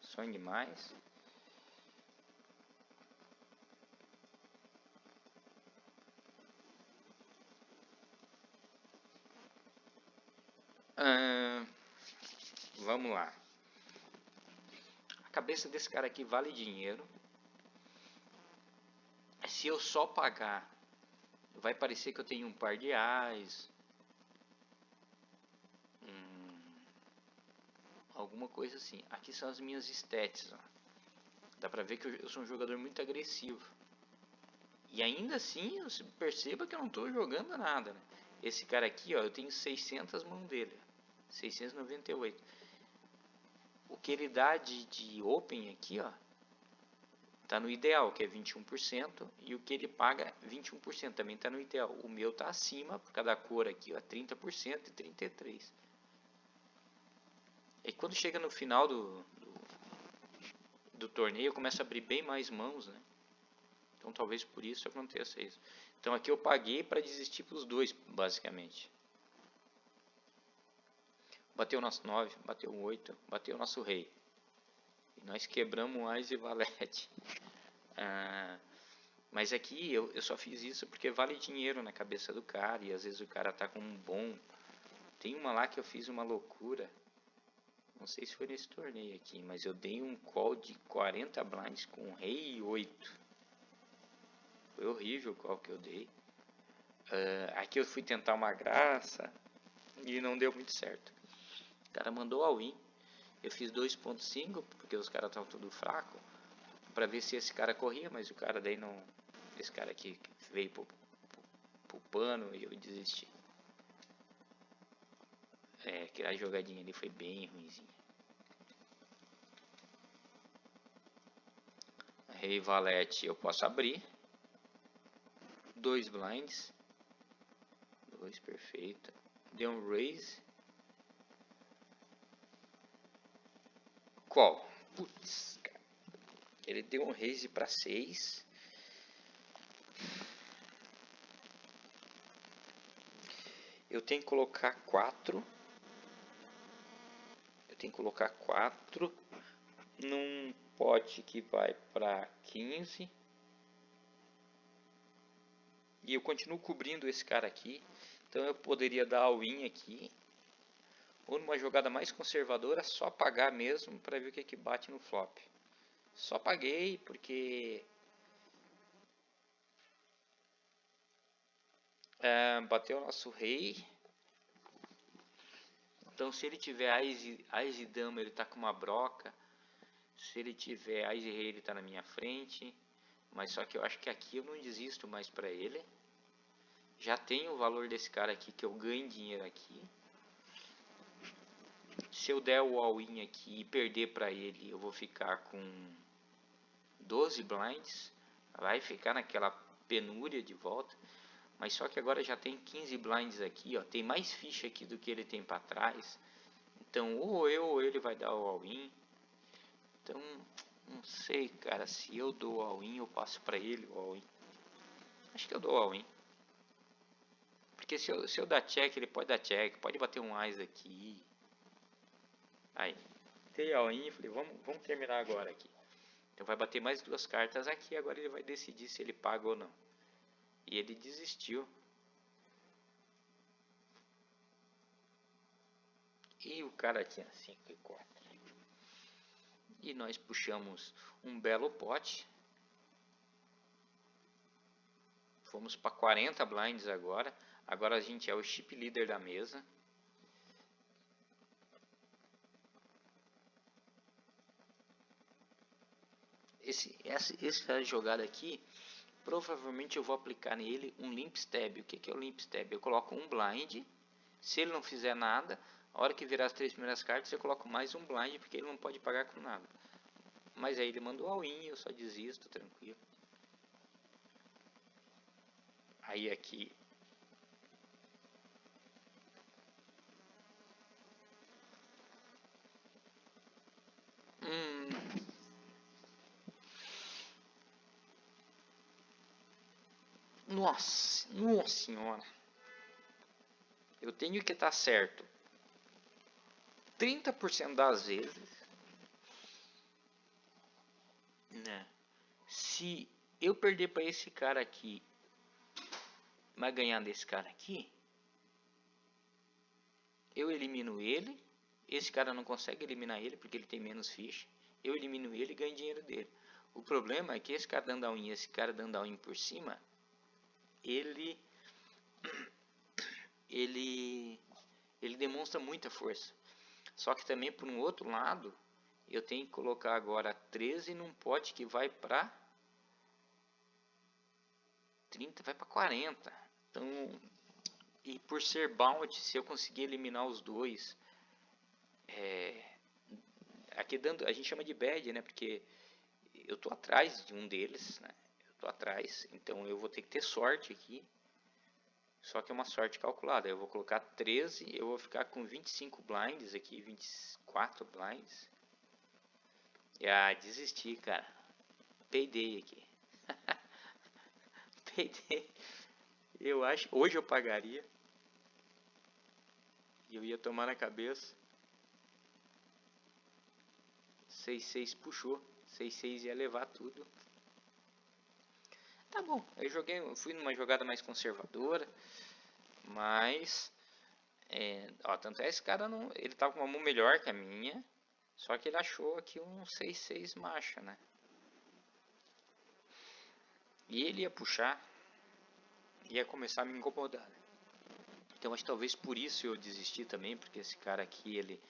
A: Sonho demais. Vamos lá. A cabeça desse cara aqui vale dinheiro. Se eu só pagar, vai parecer que eu tenho um par de ais. Alguma coisa assim. Aqui são as minhas stats. Ó. Dá pra ver que eu sou um jogador muito agressivo. E ainda assim, perceba que eu não estou jogando nada. Né? Esse cara aqui, ó, eu tenho 600 mãos dele. 698. O que ele dá de open aqui, ó, tá no ideal, que é 21%. E o que ele paga, 21%, também tá no ideal. O meu tá acima, por cada cor aqui, ó, 30% e 33%. E quando chega no final do torneio, começa a abrir bem mais mãos, né? Então talvez por isso aconteça isso. Então aqui eu paguei para desistir para os dois, basicamente. Bateu o nosso 9, bateu o 8, bateu o nosso rei. E nós quebramos o ás e valete. Mas aqui eu só fiz isso porque vale dinheiro na cabeça do cara. E às vezes o cara tá com um bom... Tem uma lá que eu fiz uma loucura. Não sei se foi nesse torneio aqui, mas eu dei um call de 40 blinds com rei e 8. Foi horrível o call que eu dei. Aqui eu fui tentar uma graça e não deu muito certo. O cara mandou all-in. Eu fiz 2.5 porque os caras estavam tudo fraco para ver se esse cara corria, mas o cara daí não... Esse cara aqui veio pro pano e eu desisti. Aquela jogadinha ali foi bem ruimzinha. Rei valete eu posso abrir. 2 blinds. 2, perfeito. Deu um raise. Qual? Putz, cara. Ele deu um raise para 6. Eu tenho que colocar 4. Eu tenho que colocar 4 num pote que vai para 15. E eu continuo cobrindo esse cara aqui. Então eu poderia dar all-in aqui. Ou numa jogada mais conservadora, só pagar mesmo para ver o que bate no flop. Só paguei porque bateu o nosso rei. Então se ele tiver ás e dama, ele tá com uma broca. Se ele tiver ás e rei, ele tá na minha frente. Mas só que eu acho que aqui eu não desisto mais para ele. Já tenho o valor desse cara aqui, que eu ganho dinheiro aqui. Se eu der o all-in aqui e perder para ele, eu vou ficar com 12 blinds. Vai ficar naquela penúria de volta. Mas só que agora já tem 15 blinds aqui, ó. Tem mais ficha aqui do que ele tem para trás. Então ou eu ou ele vai dar o all-in. Então não sei, cara, se eu dou all-in eu passo para ele o all-in. Acho que eu dou all-in. Porque se eu dar check, ele pode dar check, pode bater um ás aqui. Aí, dei all-in e falei, vamos terminar agora aqui. Então vai bater mais 2 cartas aqui, agora ele vai decidir se ele paga ou não. E ele desistiu. E o cara tinha 5 e 4. E nós puxamos um belo pote. Fomos para 40 blinds agora. Agora a gente é o chip leader da mesa. Essa jogada aqui, provavelmente eu vou aplicar nele um limp stab. O que é o limp stab? Eu coloco um blind. Se ele não fizer nada, a hora que virar as 3 primeiras cartas, eu coloco mais um blind, porque ele não pode pagar com nada. Mas aí ele mandou all-in, eu só desisto, tranquilo. Aí aqui... Nossa senhora. Eu tenho que estar certo 30% das vezes, né? Se eu perder para esse cara aqui, mas ganhar desse cara aqui, eu elimino ele. Esse cara não consegue eliminar ele porque ele tem menos ficha. Eu elimino ele e ganho dinheiro dele. O problema é que esse cara dando all-in e esse cara dando all-in por cima, ele demonstra muita força. Só que também, por um outro lado, eu tenho que colocar agora 13 num pote que vai para 30, vai para 40. Então, e por ser bounty, se eu conseguir eliminar os dois, aqui dando, a gente chama de bad, né? Porque eu tô atrás de um deles, né? Eu tô atrás, então eu vou ter que ter sorte aqui. Só que é uma sorte calculada. Eu vou colocar 13, eu vou ficar com 25 blinds aqui, 24 blinds. Desisti, cara. Peidei aqui. Peidei. Eu acho, hoje eu pagaria. E eu ia tomar na cabeça. 6-6 puxou. 6-6 ia levar tudo. Tá bom, eu fui numa jogada mais conservadora. Mas, tanto é esse cara, não, ele tava com uma mão melhor que a minha. Só que ele achou aqui um 6-6 marcha, né? E ele ia puxar, ia começar a me incomodar, né? Então acho que talvez por isso eu desisti também, porque esse cara aqui ele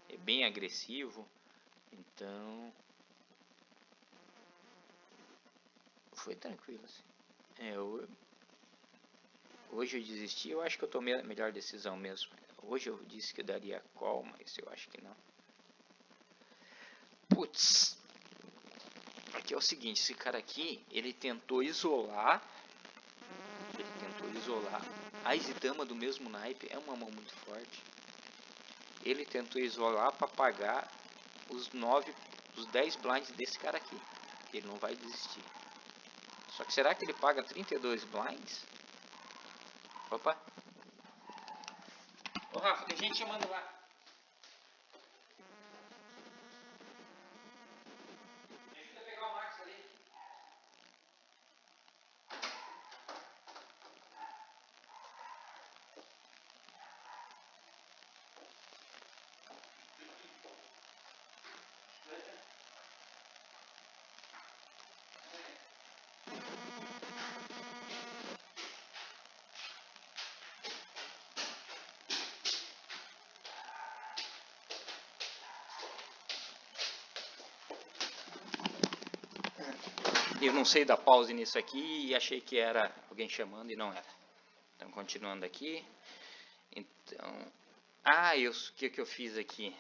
A: é bem agressivo. Então foi tranquilo assim. Hoje eu desisti, eu acho que eu tomei a melhor decisão mesmo. Hoje eu disse que eu daria call, mas eu acho que não. Putz. Aqui é o seguinte, esse cara aqui, ele tentou isolar. A Dama do mesmo naipe é uma mão muito forte. Ele tentou isolar para pagar os 10 blinds desse cara aqui. Ele não vai desistir. Só que será que ele paga 32 blinds? Opa. Ô Rafa, tem gente chamando lá. Ajuda a pegar o Max ali. Eu não sei dar pause nisso aqui e achei que era alguém chamando e não era. Então, continuando aqui. Então, o que eu fiz aqui?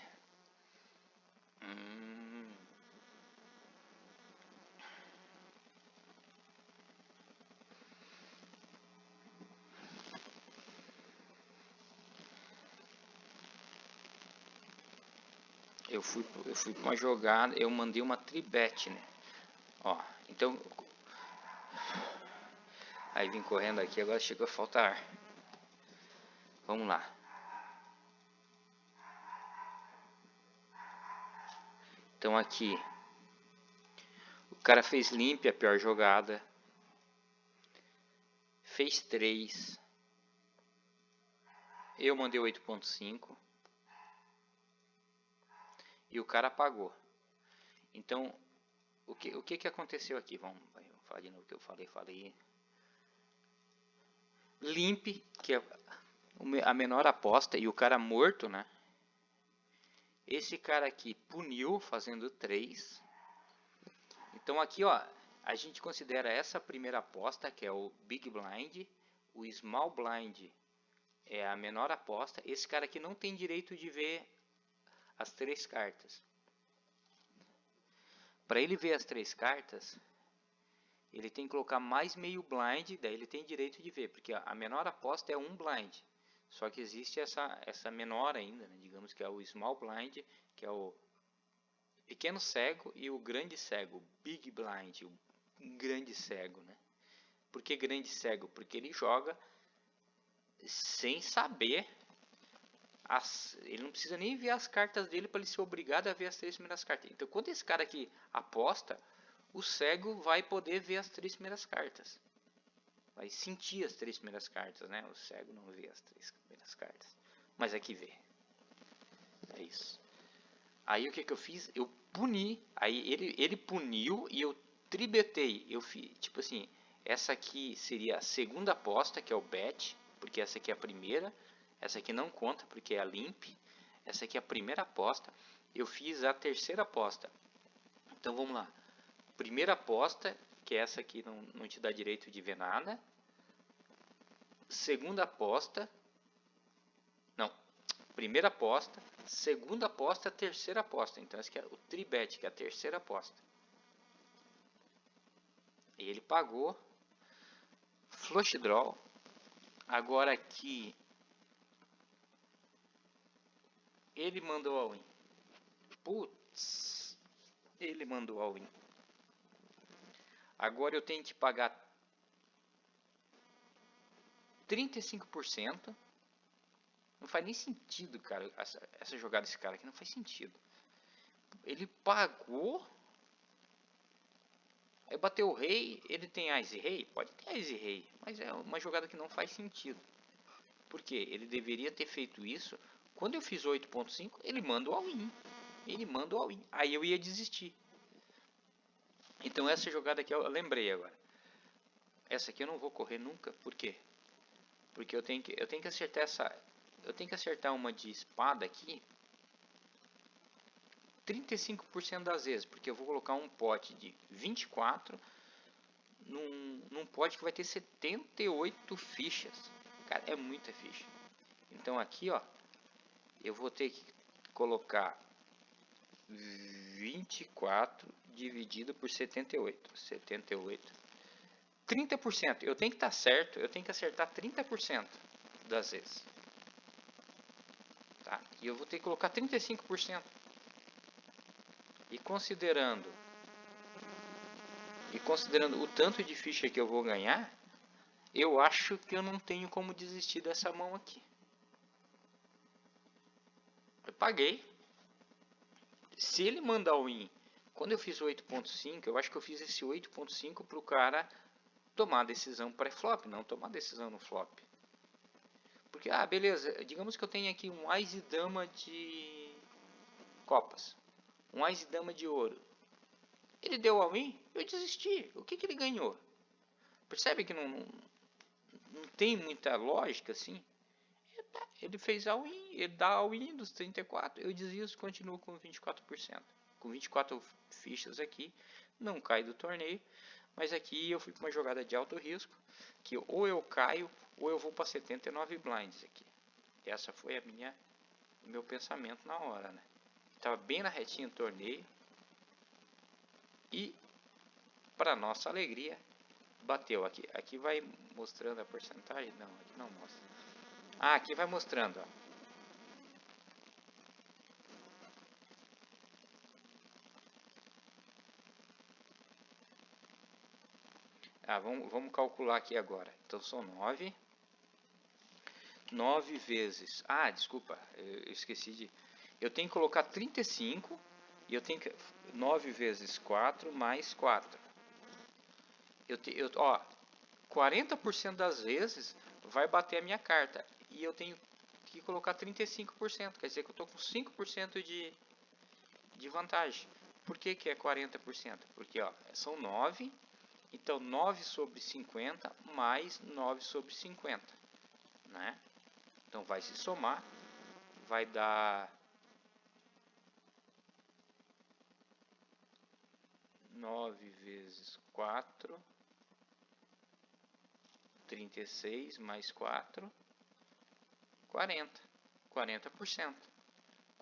A: Eu fui para uma jogada, eu mandei uma tribet, né? Ó, então, aí vim correndo aqui, agora chegou a faltar ar. Vamos lá. Então aqui, o cara fez limp, a pior jogada. Fez 3. Eu mandei 8.5. E o cara pagou. Então, o que aconteceu aqui? Vamos falar de novo o que eu falei. Limp, que é a menor aposta, e o cara morto, né? Esse cara aqui puniu fazendo 3. Então aqui, ó, a gente considera essa primeira aposta, que é o Big Blind. O Small Blind é a menor aposta. Esse cara aqui não tem direito de ver as 3 cartas. Para ele ver as 3 cartas, ele tem que colocar mais meio blind, daí ele tem direito de ver, porque a menor aposta é um blind. Só que existe essa menor ainda, né? Digamos que é o small blind, que é o pequeno cego, e o grande cego, big blind, o grande cego, né? Por que grande cego? Porque ele joga sem saber, ele não precisa nem ver as cartas dele para ele ser obrigado a ver as 3 primeiras cartas. Então quando esse cara aqui aposta, o cego vai poder ver as 3 primeiras cartas. Vai sentir as 3 primeiras cartas, né? O cego não vê as 3 primeiras cartas, mas aqui vê. É isso. Aí o que eu fiz? Eu puni. Aí ele puniu e eu tribetei. Eu fiz, tipo assim, essa aqui seria a segunda aposta, que é o bet, porque essa aqui é a primeira. Essa aqui não conta porque é a limp. Essa aqui é a primeira aposta. Eu fiz a terceira aposta. Então vamos lá. Primeira aposta, que essa aqui não te dá direito de ver nada. Segunda aposta. Não. Primeira aposta. Segunda aposta, terceira aposta. Então esse aqui é o tribet, que é a terceira aposta. E ele pagou. Flush draw. Agora aqui ele mandou all-in. Putz. Ele mandou all-in. Agora eu tenho que pagar 35%. Não faz nem sentido, cara. Essa jogada desse cara aqui não faz sentido. Ele pagou. Aí bateu o rei. Ele tem Ás e rei? Pode ter Ás e rei. Mas é uma jogada que não faz sentido. Por quê? Ele deveria ter feito isso. Quando eu fiz 8.5, ele manda o all-in. Ele manda o all-in. Aí eu ia desistir. Então essa jogada aqui eu lembrei agora. Essa aqui eu não vou correr nunca. Por quê? Porque eu tenho que acertar essa. Eu tenho que acertar uma de espada aqui 35% das vezes. Porque eu vou colocar um pote de 24 num pote que vai ter 78 fichas. Cara, é muita ficha. Então aqui, ó, eu vou ter que colocar 24 dividido por 78. 30%. Eu tenho que estar certo, eu tenho que acertar 30% das vezes. Tá? E eu vou ter que colocar 35%. E considerando o tanto de ficha que eu vou ganhar, eu acho que eu não tenho como desistir dessa mão aqui. Eu paguei. Se ele mandar o win, quando eu fiz 8.5, eu acho que eu fiz esse 8.5 para o cara tomar a decisão pré-flop, não tomar decisão no flop. Porque, beleza, digamos que eu tenho aqui um Ás e Dama de copas, um Ás e Dama de ouro. Ele deu all-in, eu desisti. O que ele ganhou? Percebe que não tem muita lógica assim? Ele fez all-in, ele dá all-in dos 34, eu desisto e continuo com 24%. Com 24 fichas aqui, não cai do torneio. Mas aqui eu fui com uma jogada de alto risco, que ou eu caio ou eu vou para 79 blinds aqui. Essa foi o meu pensamento na hora, né? Estava bem na retinha do torneio. E, para nossa alegria, bateu aqui. Aqui vai mostrando a porcentagem? Não, aqui não mostra. Aqui vai mostrando, ó. Vamos calcular aqui agora. Então são 9. 9 vezes... Ah, desculpa, eu esqueci de... Eu tenho que colocar 35 e eu tenho que... 9 vezes 4 mais 4. Ó, 40% das vezes vai bater a minha carta. E eu tenho que colocar 35%. Quer dizer que eu estou com 5% de vantagem. Por que que é 40%? Porque ó, são 9. Então 9 sobre 50 mais 9 sobre 50. Né? Então vai se somar. Vai dar 9 vezes 4. 36 mais 4. 40. 40%.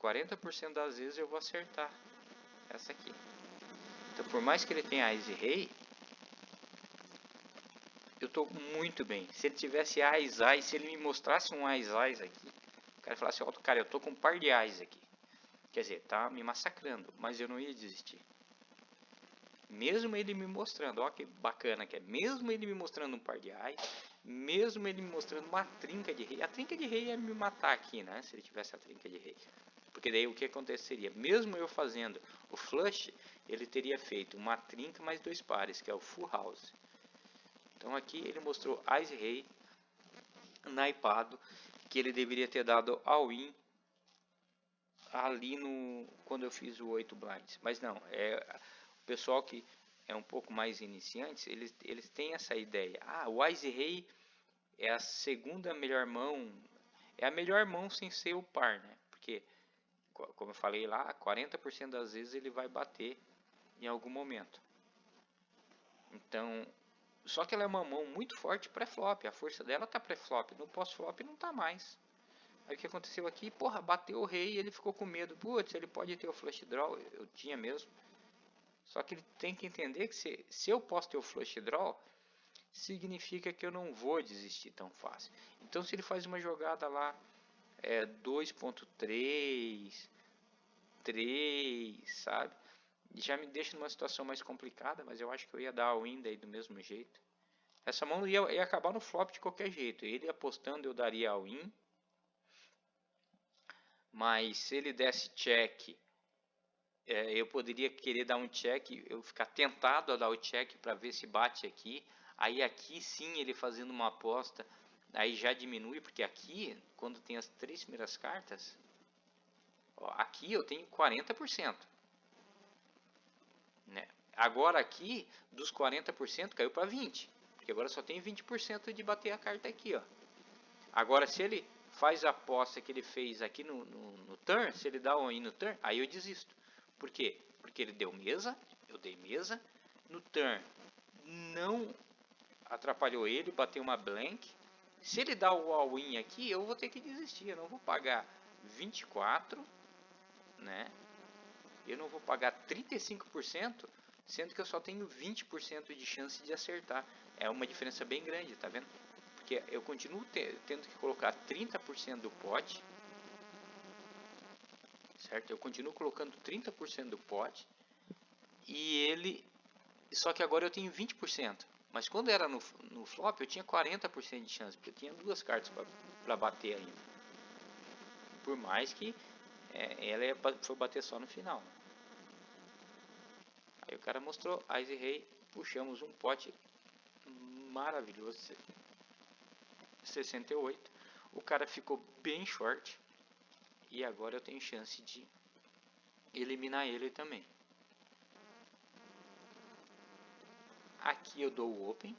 A: 40% das vezes eu vou acertar essa aqui. Então, por mais que ele tenha Ás e Rei, eu estou muito bem. Se ele tivesse Ás, Ás, se ele me mostrasse um Ás, Ás aqui, o cara falasse, ó, cara, eu estou com um par de Ás aqui. Quer dizer, tá me massacrando, mas eu não ia desistir. Mesmo ele me mostrando, ó que bacana que é, mesmo ele me mostrando um par de Ás, mesmo ele me mostrando uma trinca de Rei, a trinca de Rei ia me matar aqui, né, se ele tivesse a trinca de Rei. Porque daí o que aconteceria? Mesmo eu fazendo o flush, ele teria feito uma trinca mais 2 pares, que é o full house. Então aqui ele mostrou Ás e Rei, naipado, que ele deveria ter dado all-in ali quando eu fiz o 8 blinds. Mas não, o pessoal que é um pouco mais iniciantes, eles têm essa ideia. Ah, o Ás e Rei é a segunda melhor mão, é a melhor mão sem ser o par, né? Porque, como eu falei lá, 40% das vezes ele vai bater em algum momento. Então, só que ela é uma mão muito forte pré-flop, a força dela tá pré-flop, no pós-flop não tá mais. Aí o que aconteceu aqui, porra, bateu o rei e ele ficou com medo. Putz, ele pode ter o flush draw, eu tinha mesmo. Só que ele tem que entender que se eu posso ter o flush draw, significa que eu não vou desistir tão fácil. Então se ele faz uma jogada lá, 2.3, 3, sabe? Já me deixa numa situação mais complicada, mas eu acho que eu ia dar all-in daí do mesmo jeito. Essa mão ia acabar no flop de qualquer jeito. Ele apostando eu daria all-in. Mas se ele desse check, eu poderia querer dar um check, eu ficar tentado a dar o check para ver se bate aqui. Aí aqui sim ele fazendo uma aposta, aí já diminui, porque aqui, quando tem as 3 primeiras cartas, ó, aqui eu tenho 40%. Né? Agora aqui, dos 40% caiu para 20%, porque agora só tem 20% de bater a carta aqui. Ó. Agora se ele faz a aposta que ele fez aqui no turn, se ele dá all-in no turn, aí eu desisto. Por quê? Porque ele deu mesa, eu dei mesa, no turn não atrapalhou ele, bateu uma blank. Se ele dá o all-in aqui, eu vou ter que desistir, eu não vou pagar 24, né? Eu não vou pagar 35%, sendo que eu só tenho 20% de chance de acertar. É uma diferença bem grande, tá vendo? Porque eu continuo tendo que colocar 30% do pote, certo? Eu continuo colocando 30% do pote e ele... Só que agora eu tenho 20%. Mas quando era no flop eu tinha 40% de chance, porque eu tinha 2 cartas para bater ainda. Por mais que ela foi bater só no final. Aí o cara mostrou Ás e Rei, puxamos um pote maravilhoso, 68. O cara ficou bem short e agora eu tenho chance de eliminar ele também. Aqui eu dou o open,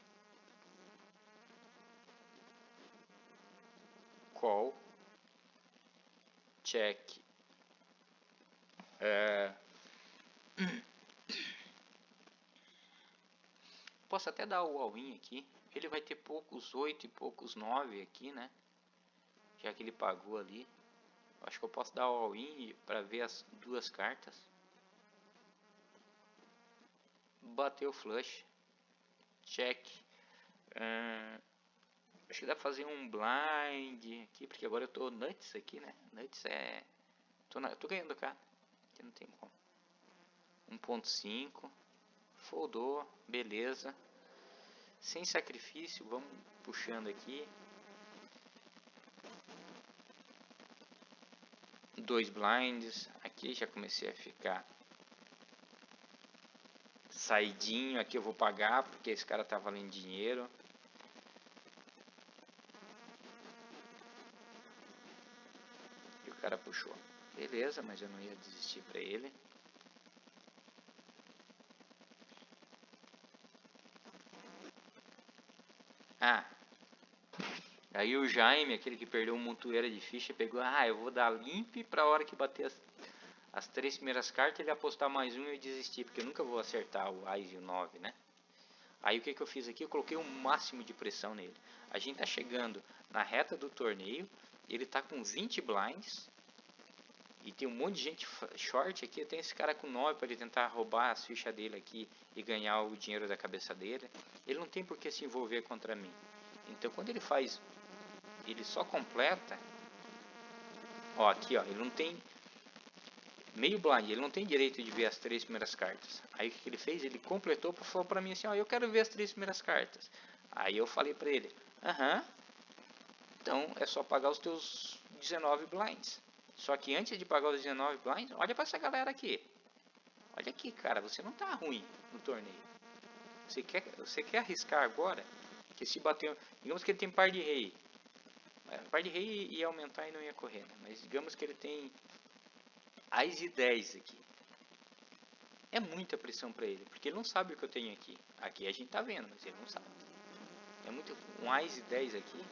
A: call, check, posso até dar o all-in aqui, ele vai ter poucos 8 e poucos 9 aqui, né, já que ele pagou ali. Acho que eu posso dar o all-in para ver as 2 cartas. Bateu o flush, check. Acho que dá pra fazer um blind aqui, porque agora eu tô nuts aqui, né? Nuts tô ganhando, cara. Aqui não tem como. 1.5. Foldou, beleza. Sem sacrifício, vamos puxando aqui. 2 blinds. Aqui já comecei a ficar saidinho. Aqui eu vou pagar porque esse cara tá valendo dinheiro. E o cara puxou. Beleza, mas eu não ia desistir pra ele. Ah, aí o Jaime, aquele que perdeu um montoeira de ficha, pegou, eu vou dar limp pra hora que bater as 3 primeiras cartas, ele apostar mais um e eu desistir, porque eu nunca vou acertar o Ás e o 9, né? Aí o que eu fiz aqui? Eu coloquei o máximo de pressão nele. A gente tá chegando na reta do torneio, ele tá com 20 blinds, e tem um monte de gente short aqui. Tem esse cara com 9 para ele tentar roubar as fichas dele aqui e ganhar o dinheiro da cabeça dele. Ele não tem por que se envolver contra mim. Então quando ele faz, ele só completa. Ó, aqui ó, ele não tem meio blind, ele não tem direito de ver as 3 primeiras cartas. Aí o que ele fez? Ele completou, falou para mim assim, ó, eu quero ver as 3 primeiras cartas. Aí eu falei para ele, então é só pagar os teus 19 blinds. Só que antes de pagar os 19 blinds, olha para essa galera aqui. Olha aqui, cara, você não tá ruim no torneio. Você quer arriscar agora? Que se bater, digamos que ele tem par de rei. Par de rei ia aumentar e não ia correr, né? Mas digamos que ele tem Ás e 10 aqui. É muita pressão para ele, porque ele não sabe o que eu tenho aqui. Aqui a gente tá vendo, mas ele não sabe. É muito, um Ás e 10 aqui.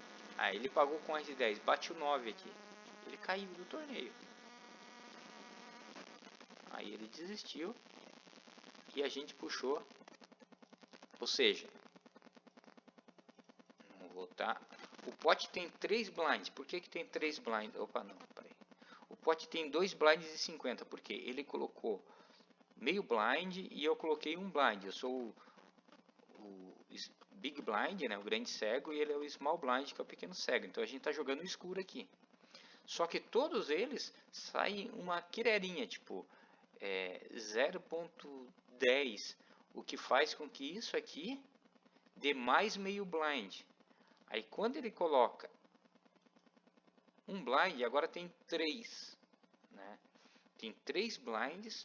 A: Ele pagou com Ás e 10, bate o 9 aqui. Ele caiu do torneio. Aí ele desistiu e a gente puxou. Ou seja, vamos voltar. O pote tem 3 blinds. Por que tem 3 blinds? Opa, não, peraí. O pote tem 2 blinds e 50. Porque ele colocou meio blind e eu coloquei um blind. Eu sou o big blind, né, o grande cego, e ele é o small blind, que é o pequeno cego. Então a gente está jogando no escuro aqui. Só que todos eles saem uma quirerinha, tipo 0.10, o que faz com que isso aqui dê mais meio blind. Aí quando ele coloca um blind, agora tem 3, né? Tem 3 blinds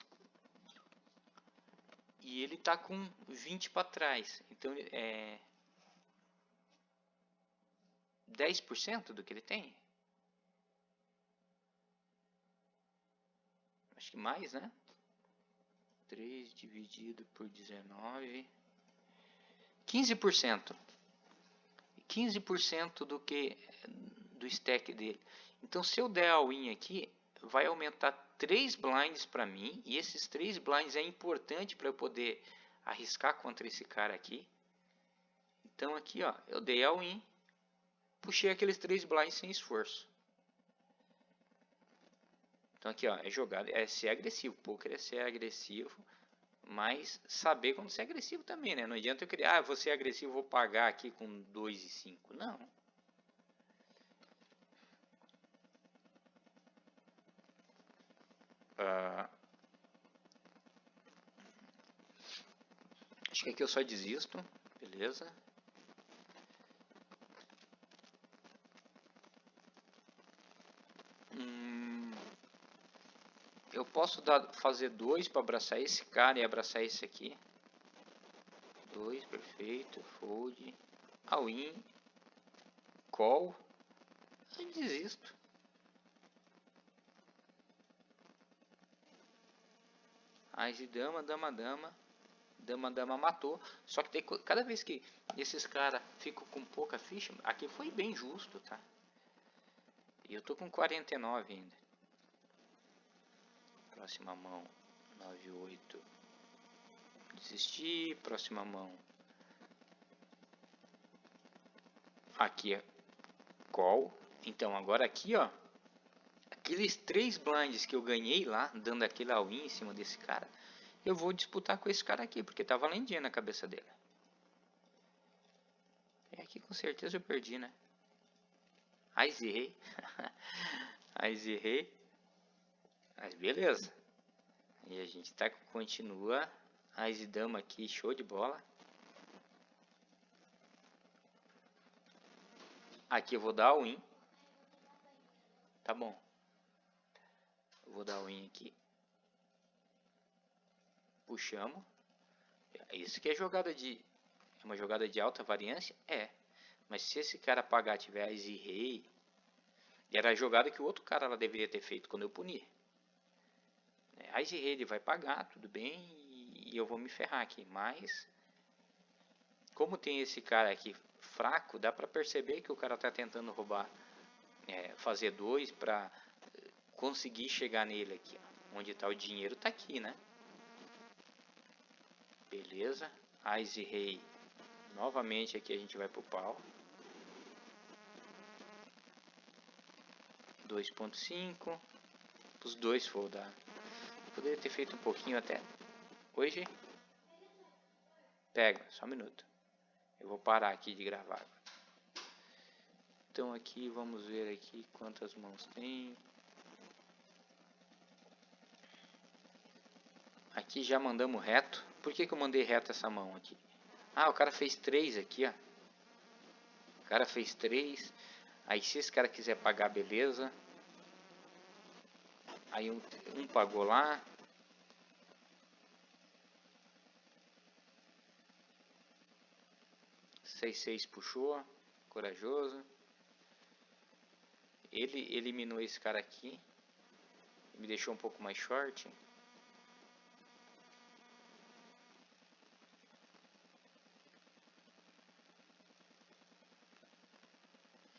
A: e ele tá com 20 para trás. Então é 10% do que ele tem. Acho que mais, né? 3 dividido por 19. 15%. 15% do stack dele. Então se eu der all-in aqui, vai aumentar 3 blinds para mim. E esses 3 blinds é importante para eu poder arriscar contra esse cara aqui. Então aqui ó, eu dei all-in. Puxei aqueles 3 blinds sem esforço. Então aqui ó, é jogada, é ser agressivo. Poker é ser agressivo. Mas saber quando ser agressivo também, né? Não adianta eu criar, vou ser agressivo, vou pagar aqui com 2 e 5. Não. Acho que aqui eu só desisto. Beleza. Eu posso fazer 2 para abraçar esse cara e abraçar esse aqui. 2, perfeito. Fold. All-in. Call. E desisto. Ás e dama, dama, dama. Dama, dama matou. Só que cada vez que esses caras ficam com pouca ficha, aqui foi bem justo, tá? E eu tô com 49 ainda. Próxima mão, 9-8. Desistir. Próxima mão. Aqui é call. Então agora aqui, ó. Aqueles 3 blinds que eu ganhei lá, dando aquele all-in em cima desse cara, eu vou disputar com esse cara aqui, porque tá valendo dinheiro na cabeça dele. E aqui com certeza eu perdi, né? Ás e rei. Ás e rei. Mas beleza. E a gente continua. Ás e dama aqui, show de bola. Aqui eu vou dar all-in. Tá bom. Eu vou dar win aqui. Puxamos. Isso que é jogada de... É uma jogada de alta variância? É. Mas se esse cara pagar, tiver Ás e Rei... Era a jogada que o outro cara lá deveria ter feito quando eu punir. Ás e Rei ele vai pagar, tudo bem. E eu vou me ferrar aqui. Mas... Como tem esse cara aqui fraco, dá pra perceber que o cara tá tentando roubar... fazer 2 pra conseguir chegar nele aqui. Ó. Onde tá o dinheiro tá aqui, né? Beleza. Ás e Rei. Novamente aqui a gente vai pro pau. 2.5. Os dois foldar. Poderia ter feito um pouquinho até. Hoje. Pega, só um minuto. Eu vou parar aqui de gravar. Então aqui vamos ver aqui quantas mãos tem. Aqui já mandamos reto. Por que eu mandei reto essa mão aqui? Ah, o cara fez 3 aqui, ó. O cara fez 3. Aí se esse cara quiser pagar, beleza. Aí um pagou lá. Seis puxou. Corajoso. Ele eliminou esse cara aqui. Me deixou um pouco mais short.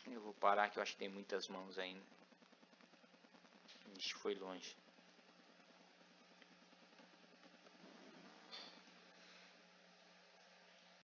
A: Eu vou parar que eu acho que tem muitas mãos ainda. Ixi, foi longe.